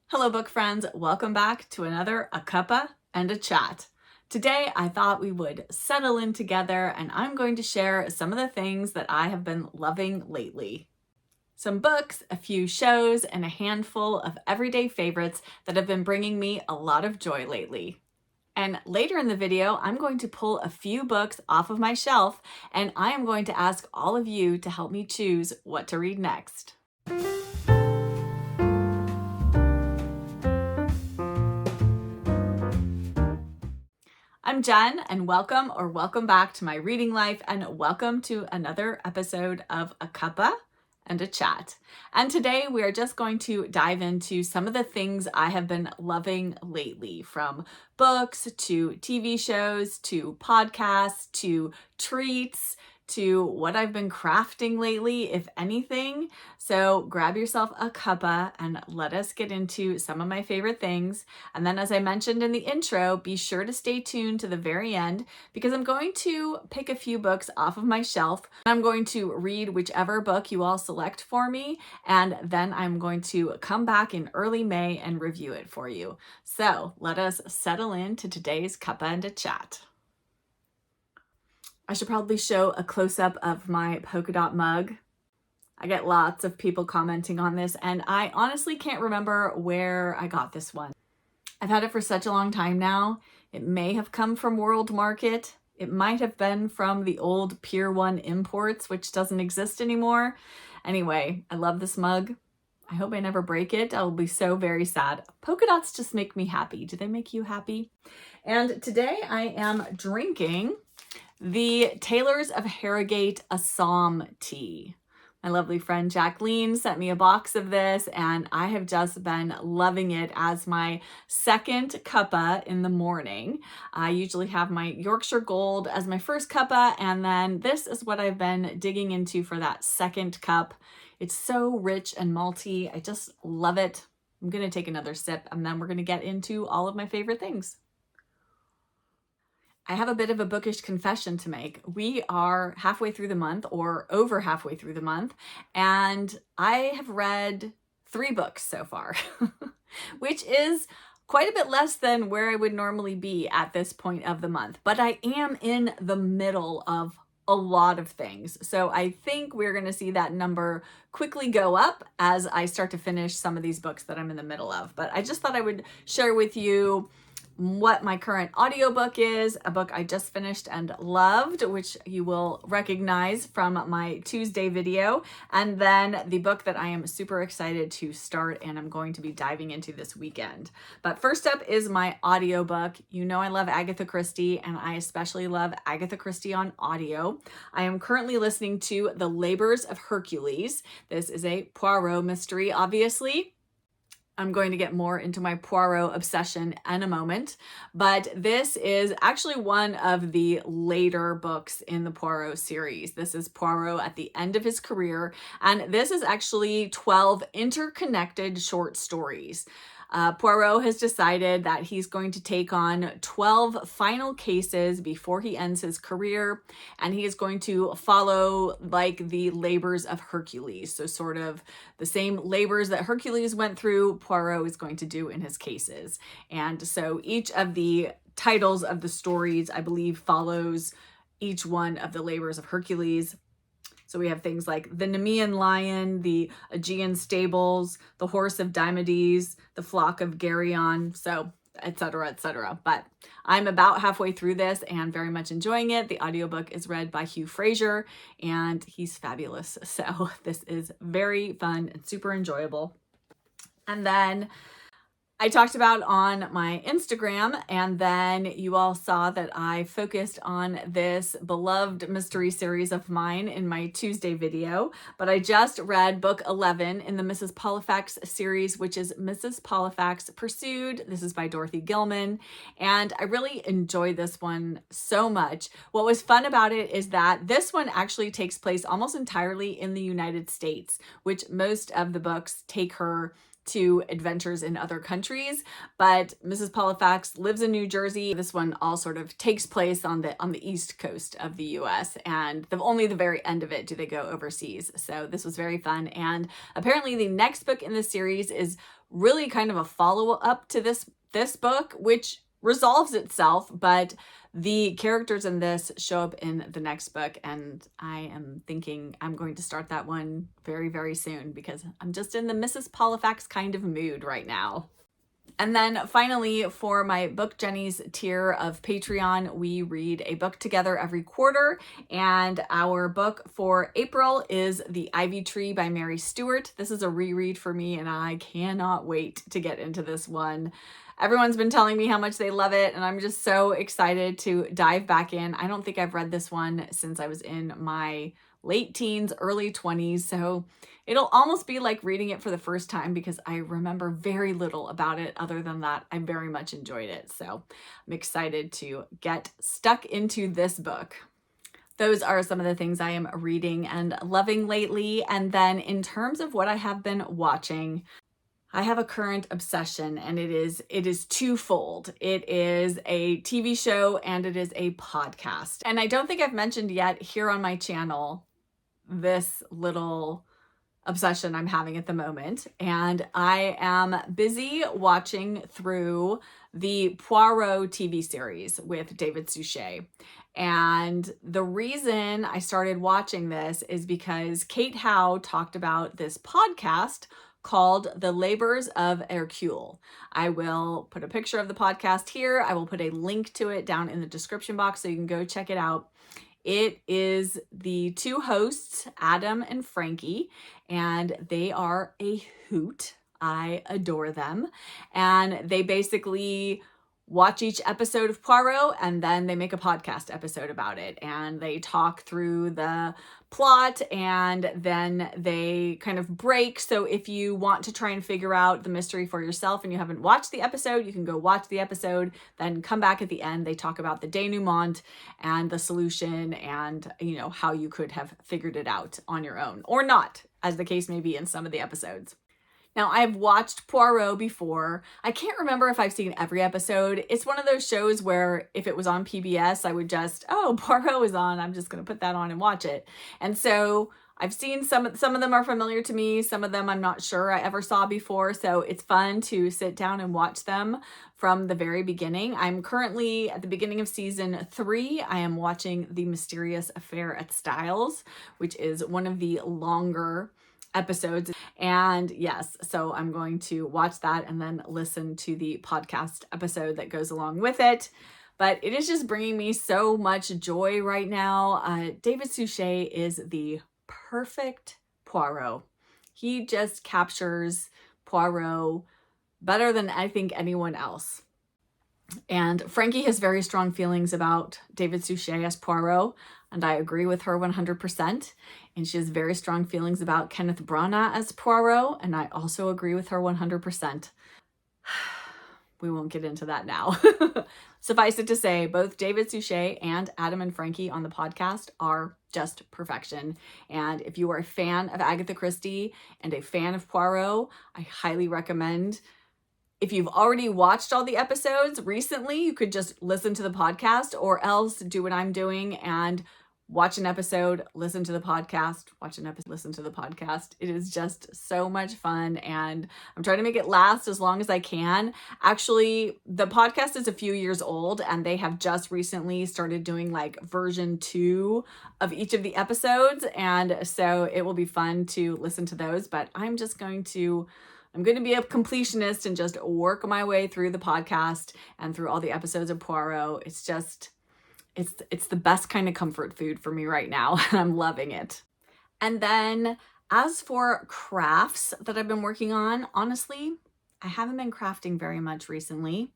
Hello book friends, welcome back to another A Cuppa and a Chat. Today I thought we would settle in together and I'm going to share some of the things that I have been loving lately. Some books, a few shows, and a handful of everyday favorites that have been bringing me a lot of joy lately. And later in the video, I'm going to pull a few books off of my shelf and I am going to ask all of you to help me choose what to read next. I'm Jen and welcome back to my reading life and welcome to another episode of A Cuppa and a Chat. And today we are just going to dive into some of the things I have been loving lately, from books to TV shows to podcasts to treats to what I've been crafting lately, if anything. So grab yourself a cuppa and let us get into some of my favorite things. And then, as I mentioned in the intro, be sure to stay tuned to the very end because I'm going to pick a few books off of my shelf. I'm going to read whichever book you all select for me, and then I'm going to come back in early May and review it for you. So let us settle into today's cuppa and a chat. I should probably show a close-up of my polka dot mug. I get lots of people commenting on this, and I honestly can't remember where I got this one. I've had it for such a long time now. It may have come from World Market. It might have been from the old Pier 1 imports, which doesn't exist anymore. Anyway, I love this mug. I hope I never break it. I will be so very sad. Polka dots just make me happy. Do they make you happy? And today I am drinking the Tailors of Harrogate Assam tea. My lovely friend Jacqueline sent me a box of this and I have just been loving it as my second cuppa in the morning. I usually have my Yorkshire Gold as my first cuppa, and then this is what I've been digging into for that second cup. It's so rich and malty. I just love it. I'm going to take another sip and then we're going to get into all of my favorite things. I have a bit of a bookish confession to make. We are halfway through the month, or over halfway through the month, and I have read 3 books so far, which is quite a bit less than where I would normally be at this point of the month. But I am in the middle of a lot of things. So I think we're going to see that number quickly go up as I start to finish some of these books that I'm in the middle of. But I just thought I would share with you what my current audiobook is, a book I just finished and loved, which you will recognize from my Tuesday video, and then the book that I am super excited to start and I'm going to be diving into this weekend. But first up is my audiobook. You know I love Agatha Christie, and I especially love Agatha Christie on audio. I am currently listening to The Labors of Hercules. This is a Poirot mystery, obviously. I'm going to get more into my Poirot obsession in a moment, but this is actually one of the later books in the Poirot series. This is Poirot at the end of his career, and this is actually 12 interconnected short stories. Poirot has decided that he's going to take on 12 final cases before he ends his career, and he is going to follow like the labors of Hercules. So sort of the same labors that Hercules went through, Poirot is going to do in his cases. And so each of the titles of the stories, I believe, follows each one of the labors of Hercules. So we have things like the Nemean lion, the Aegean stables, the horse of Diomedes, the flock of Geryon, so etc., etc. But I'm about halfway through this and very much enjoying it. The audiobook is read by Hugh Fraser and he's fabulous. So this is very fun and super enjoyable. And then I talked about on my Instagram, and then you all saw that I focused on this beloved mystery series of mine in my Tuesday video, but I just read book 11 in the Mrs. Polifax series, which is Mrs. Polifax Pursued. This is by Dorothy Gilman, and I really enjoyed this one so much. What was fun about it is that this one actually takes place almost entirely in the United States, which most of the books take her to adventures in other countries, but Mrs. Polifax lives in New Jersey. This one all sort of takes place on the East Coast of the US, and only the very end of it do they go overseas. So this was very fun. And apparently the next book in the series is really kind of a follow-up to this book, which resolves itself, but the characters in this show up in the next book, and I am thinking I'm going to start that one very, very soon because I'm just in the Mrs. Polifax kind of mood right now. And then finally, for my Book Jenny's tier of Patreon, we read a book together every quarter. And our book for April is The Ivy Tree by Mary Stewart. This is a reread for me, and I cannot wait to get into this one. Everyone's been telling me how much they love it, and I'm just so excited to dive back in. I don't think I've read this one since I was in my late teens, early 20s, so it'll almost be like reading it for the first time because I remember very little about it. Other than that, I very much enjoyed it. So I'm excited to get stuck into this book. Those are some of the things I am reading and loving lately. And then in terms of what I have been watching, I have a current obsession, and it is twofold. It is a TV show and it is a podcast. And I don't think I've mentioned yet here on my channel this little obsession I'm having at the moment. And I am busy watching through the Poirot TV series with David Suchet. And the reason I started watching this is because Kate Howe talked about this podcast called The Labors of Hercule. I will put a picture of the podcast here. I will put a link to it down in the description box so you can go check it out. It is the two hosts, Adam and Frankie, and they are a hoot. I adore them. And they basically watch each episode of Poirot and then they make a podcast episode about it. And they talk through the plot and then they kind of break. So if you want to try and figure out the mystery for yourself and you haven't watched the episode, you can go watch the episode, then come back at the end. They talk about the denouement and the solution and, you know, how you could have figured it out on your own or not, as the case may be in some of the episodes. Now, I've watched Poirot before. I can't remember if I've seen every episode. It's one of those shows where if it was on PBS, I would just, oh, Poirot is on. I'm just going to put that on and watch it. And so I've seen some of them are familiar to me. Some of them I'm not sure I ever saw before. So it's fun to sit down and watch them from the very beginning. I'm currently at the beginning of season 3. I am watching The Mysterious Affair at Styles, which is one of the longer episodes. And yes, so I'm going to watch that and then listen to the podcast episode that goes along with it. But it is just bringing me so much joy right now. David Suchet is the perfect Poirot. He just captures Poirot better than I think anyone else. And Frankie has very strong feelings about David Suchet as Poirot, and I agree with her 100%. And she has very strong feelings about Kenneth Branagh as Poirot, and I also agree with her 100%. We won't get into that now. Suffice it to say, both David Suchet and Adam and Frankie on the podcast are just perfection. And if you are a fan of Agatha Christie and a fan of Poirot, I highly recommend. If you've already watched all the episodes recently, you could just listen to the podcast, or else do what I'm doing and watch an episode, listen to the podcast, watch an episode, listen to the podcast. It is just so much fun, and I'm trying to make it last as long as I can. Actually, the podcast is a few years old, and they have just recently started doing like version 2 of each of the episodes, and so it will be fun to listen to those, but I'm going to be a completionist and just work my way through the podcast and through all the episodes of Poirot. It's just, it's the best kind of comfort food for me right now, and I'm loving it. And then as for crafts that I've been working on, honestly, I haven't been crafting very much recently.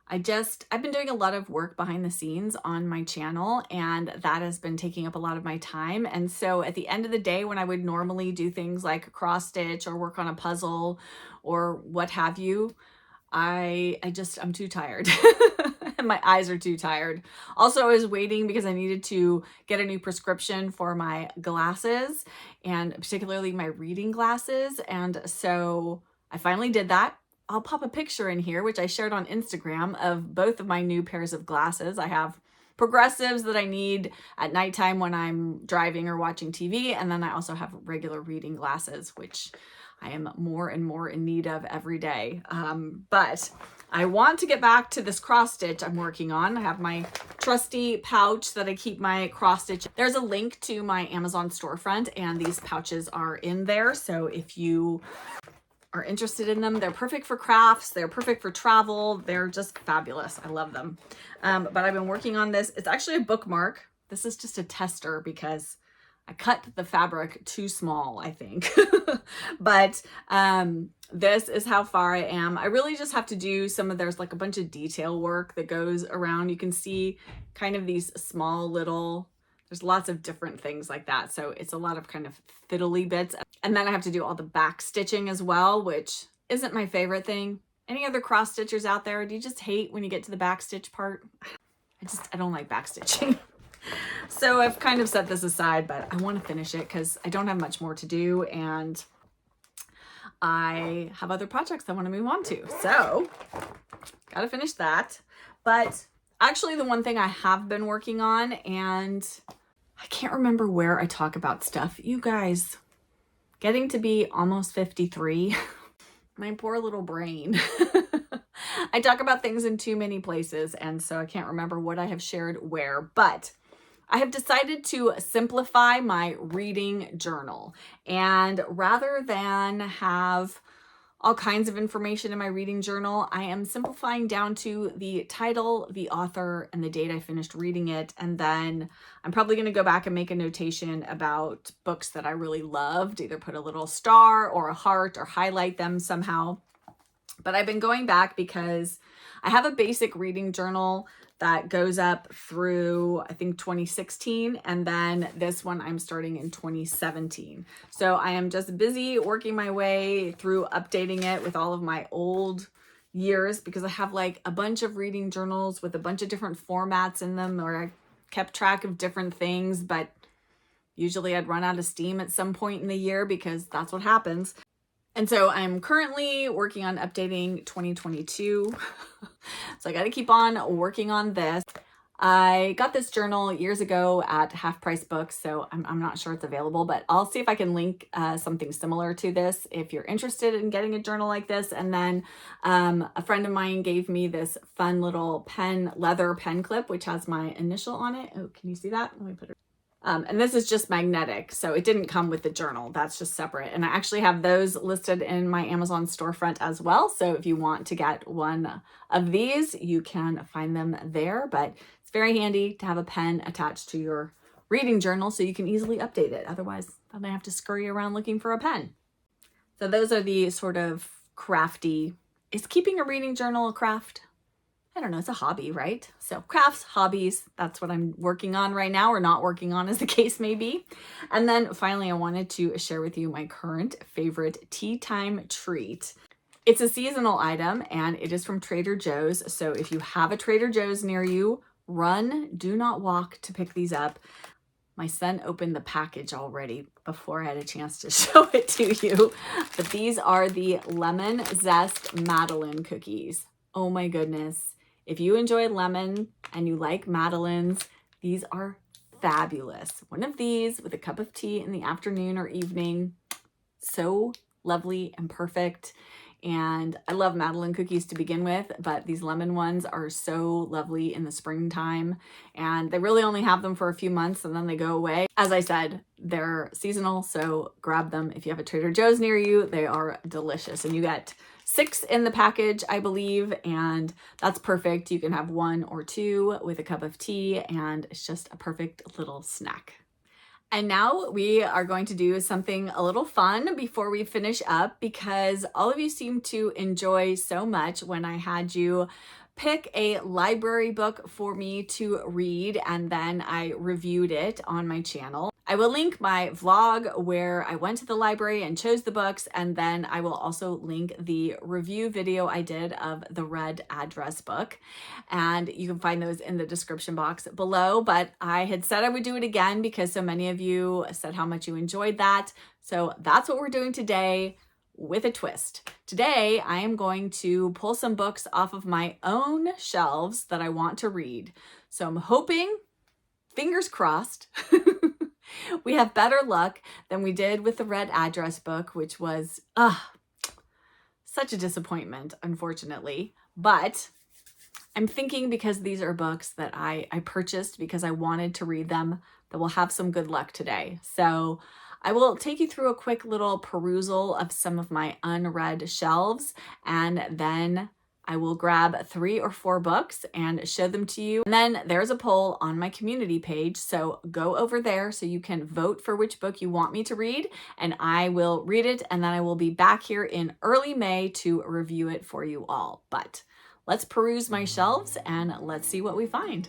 I've been doing a lot of work behind the scenes on my channel, and that has been taking up a lot of my time. And so at the end of the day, when I would normally do things like cross stitch or work on a puzzle or what have you, I'm too tired. And my eyes are too tired. Also, I was waiting because I needed to get a new prescription for my glasses, and particularly my reading glasses. And so I finally did that. I'll pop a picture in here, which I shared on Instagram, of both of my new pairs of glasses. I have progressives that I need at nighttime when I'm driving or watching TV. And then I also have regular reading glasses, which I am more and more in need of every day. But I want to get back to this cross stitch I'm working on. I have my trusty pouch that I keep my cross stitch. There's a link to my Amazon storefront, and these pouches are in there. So if you are interested in them, they're perfect for crafts. They're perfect for travel. They're just fabulous. I love them. But I've been working on this. It's actually a bookmark. This is just a tester because I cut the fabric too small, I think. But this is how far I am. I really just have to do there's like a bunch of detail work that goes around. You can see kind of these small little, there's lots of different things like that. So it's a lot of kind of fiddly bits. And then I have to do all the back stitching as well, which isn't my favorite thing. Any other cross stitchers out there? Do you just hate when you get to the back stitch part? I don't like back stitching. So I've kind of set this aside, but I want to finish it because I don't have much more to do and I have other projects I want to move on to. So gotta finish that. But actually the one thing I have been working on, and I can't remember where I talk about stuff. You guys, getting to be almost 53, my poor little brain. I talk about things in too many places, and so I can't remember what I have shared where, but I have decided to simplify my reading journal. And rather than have all kinds of information in my reading journal, I am simplifying down to the title, the author, and the date I finished reading it. And then I'm probably going to go back and make a notation about books that I really loved, either put a little star or a heart or highlight them somehow. But I've been going back because I have a basic reading journal that goes up through, I think, 2016. And then this one I'm starting in 2017. So I am just busy working my way through updating it with all of my old years, because I have like a bunch of reading journals with a bunch of different formats in them, or I kept track of different things, but usually I'd run out of steam at some point in the year because that's what happens. And so I'm currently working on updating 2022. So I got to keep on working on this. I got this journal years ago at Half Price Books, so I'm not sure it's available, but I'll see if I can link something similar to this if you're interested in getting a journal like this. And then a friend of mine gave me this fun little leather pen clip, which has my initial on it. Oh, can you see that? Let me put it. And this is just magnetic, so it didn't come with the journal. That's just separate. And I actually have those listed in my Amazon storefront as well. So if you want to get one of these, you can find them there. But it's very handy to have a pen attached to your reading journal so you can easily update it. Otherwise, then I have to scurry around looking for a pen. So those are the sort of crafty. Is keeping a reading journal a craft? I don't know, it's a hobby, right? So crafts, hobbies, that's what I'm working on right now, or not working on as the case may be. And then finally, I wanted to share with you my current favorite tea time treat. It's a seasonal item and it is from Trader Joe's. So if you have a Trader Joe's near you, run, do not walk to pick these up. My son opened the package already before I had a chance to show it to you. But these are the lemon zest Madeleine cookies. Oh my goodness. If you enjoy lemon and you like Madeleines, these are fabulous. One of these with a cup of tea in the afternoon or evening, so lovely and perfect. And I love Madeleine cookies to begin with, but these lemon ones are so lovely in the springtime. And they really only have them for a few months and then they go away. As I said, they're seasonal, so grab them if you have a Trader Joe's near you. They are delicious. And you get 6 in the package, I believe, and that's perfect. You can have 1 or 2 with a cup of tea, and it's just a perfect little snack. And now we are going to do something a little fun before we finish up, because all of you seem to enjoy so much when I had you pick a library book for me to read and then I reviewed it on my channel. I will link my vlog where I went to the library and chose the books, and then I will also link the review video I did of the Red Address book, and you can find those in the description box below. But I had said I would do it again because so many of you said how much you enjoyed that. So that's what we're doing today, with a twist. Today, I am going to pull some books off of my own shelves that I want to read. So I'm hoping, fingers crossed, We have better luck than we did with the red address book, which was such a disappointment, unfortunately. But I'm thinking, because these are books that I purchased because I wanted to read them, that we'll have some good luck today. So I will take you through a quick little perusal of some of my unread shelves, and then I will grab 3 or 4 books and show them to you. And then there's a poll on my community page, so go over there so you can vote for which book you want me to read, and I will read it, and then I will be back here in early May to review it for you all. But let's peruse my shelves and let's see what we find.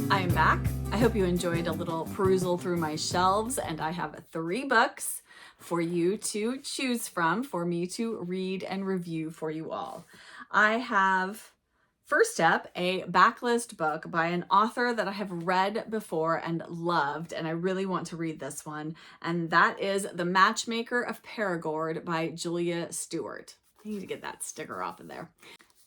I am back. I hope you enjoyed a little perusal through my shelves, and I have 3 books for you to choose from for me to read and review for you all. I have, first up, a backlist book by an author that I have read before and loved, and I really want to read this one, and that is The Matchmaker of Perigord by Julia Stewart. I need to get that sticker off of there.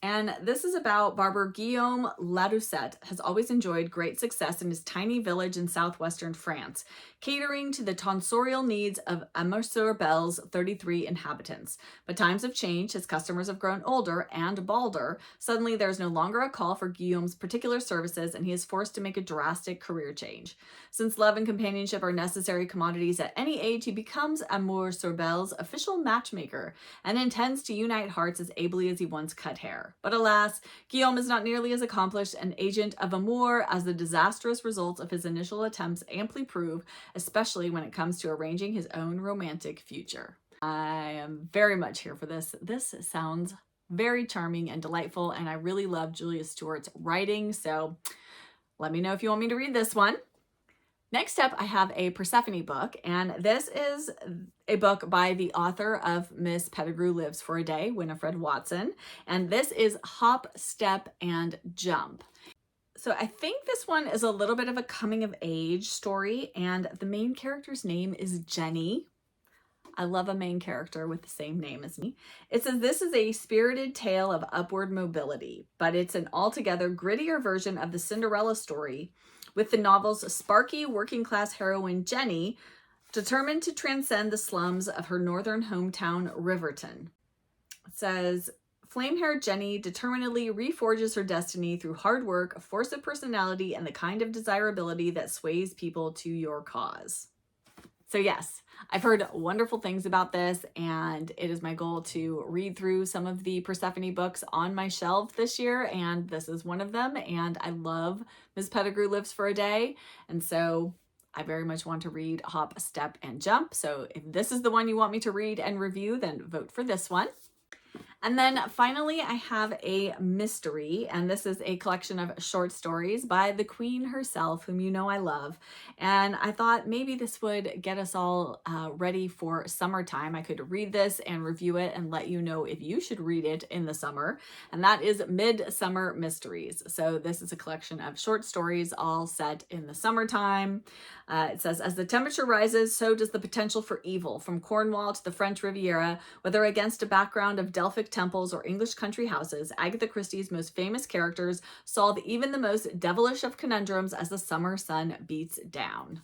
And this is about barber Guillaume Ladoucette has always enjoyed great success in his tiny village in southwestern France, catering to the tonsorial needs of Amour-sur-Belle's 33 inhabitants. But times have changed, his customers have grown older and balder. Suddenly there's no longer a call for Guillaume's particular services, and he is forced to make a drastic career change. Since love and companionship are necessary commodities at any age, he becomes Amour-sur-Belle's official matchmaker and intends to unite hearts as ably as he once cut hair. But alas, Guillaume is not nearly as accomplished an agent of amour as the disastrous results of his initial attempts amply prove, especially when it comes to arranging his own romantic future. I am very much here for this. This sounds very charming and delightful, and I really love Julia Stewart's writing, so let me know if you want me to read this one. Next up, I have a Persephone book, and this is a book by the author of Miss Pettigrew Lives for a Day, Winifred Watson, and this is Hop, Step, and Jump. So I think this one is a little bit of a coming-of-age story, and the main character's name is Jenny. I love a main character with the same name as me. It says this is a spirited tale of upward mobility, but it's an altogether grittier version of the Cinderella story, with the novel's sparky working-class heroine Jenny Determined to transcend the slums of her northern hometown, Riverton. It says, flame-haired Jenny determinedly reforges her destiny through hard work, a force of personality, and the kind of desirability that sways people to your cause. So yes, I've heard wonderful things about this, and it is my goal to read through some of the Persephone books on my shelf this year, and this is one of them, and I love Ms. Pettigrew Lives for a Day, and so I very much want to read Hop, Step, and Jump. So if this is the one you want me to read and review, then vote for this one. And then finally, I have a mystery, and this is a collection of short stories by the Queen herself, whom you know I love. And I thought maybe this would get us all ready for summertime. I could read this and review it and let you know if you should read it in the summer. And that is Midsummer Mysteries. So this is a collection of short stories all set in the summertime. It says, as the temperature rises, so does the potential for evil, from Cornwall to the French Riviera, whether against a background of Delphic temples or English country houses. Agatha Christie's most famous characters solve even the most devilish of conundrums as the summer sun beats down.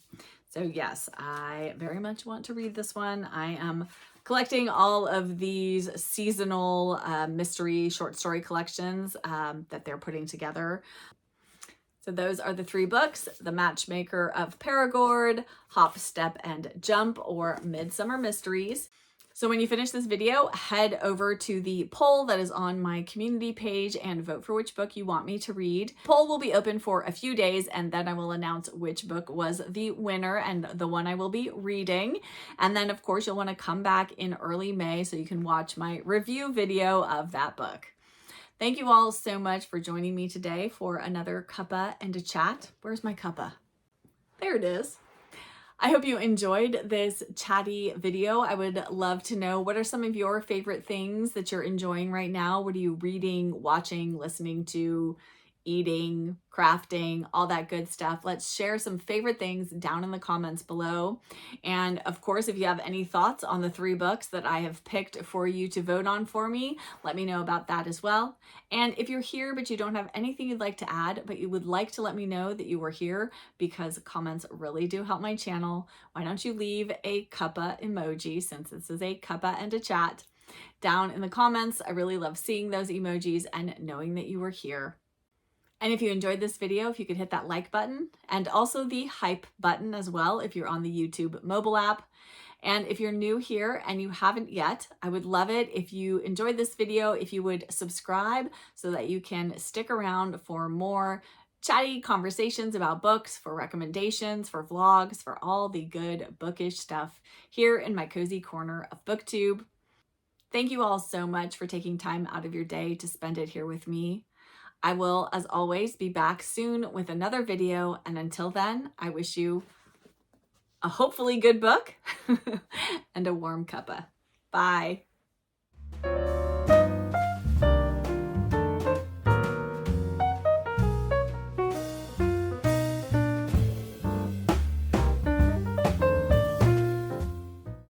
So yes, I very much want to read this one. I am collecting all of these seasonal mystery short story collections that they're putting together. So those are the three books: The Matchmaker of Perigord, Hop, Step, and Jump, or Midsummer Mysteries. So when you finish this video, head over to the poll that is on my community page and vote for which book you want me to read. Poll will be open for a few days, and then I will announce which book was the winner and the one I will be reading. And then of course you'll want to come back in early May so you can watch my review video of that book. Thank you all so much for joining me today for another Cuppa and a Chat. Where's my Cuppa? There it is. I hope you enjoyed this chatty video. I would love to know, what are some of your favorite things that you're enjoying right now? What are you reading, watching, listening to, eating, crafting, all that good stuff? Let's share some favorite things down in the comments below. And of course, if you have any thoughts on the three books that I have picked for you to vote on for me, let me know about that as well. And if you're here but you don't have anything you'd like to add, but you would like to let me know that you were here, because comments really do help my channel, why don't you leave a Cuppa emoji, since this is a Cuppa and a Chat, down in the comments. I really love seeing those emojis and knowing that you were here. And if you enjoyed this video, if you could hit that like button, and also the hype button as well if you're on the YouTube mobile app. And if you're new here and you haven't yet, I would love it if you enjoyed this video, if you would subscribe so that you can stick around for more chatty conversations about books, for recommendations, for vlogs, for all the good bookish stuff here in my cozy corner of BookTube. Thank you all so much for taking time out of your day to spend it here with me. I will, as always, be back soon with another video, and until then, I wish you a hopefully good book and a warm cuppa. Bye.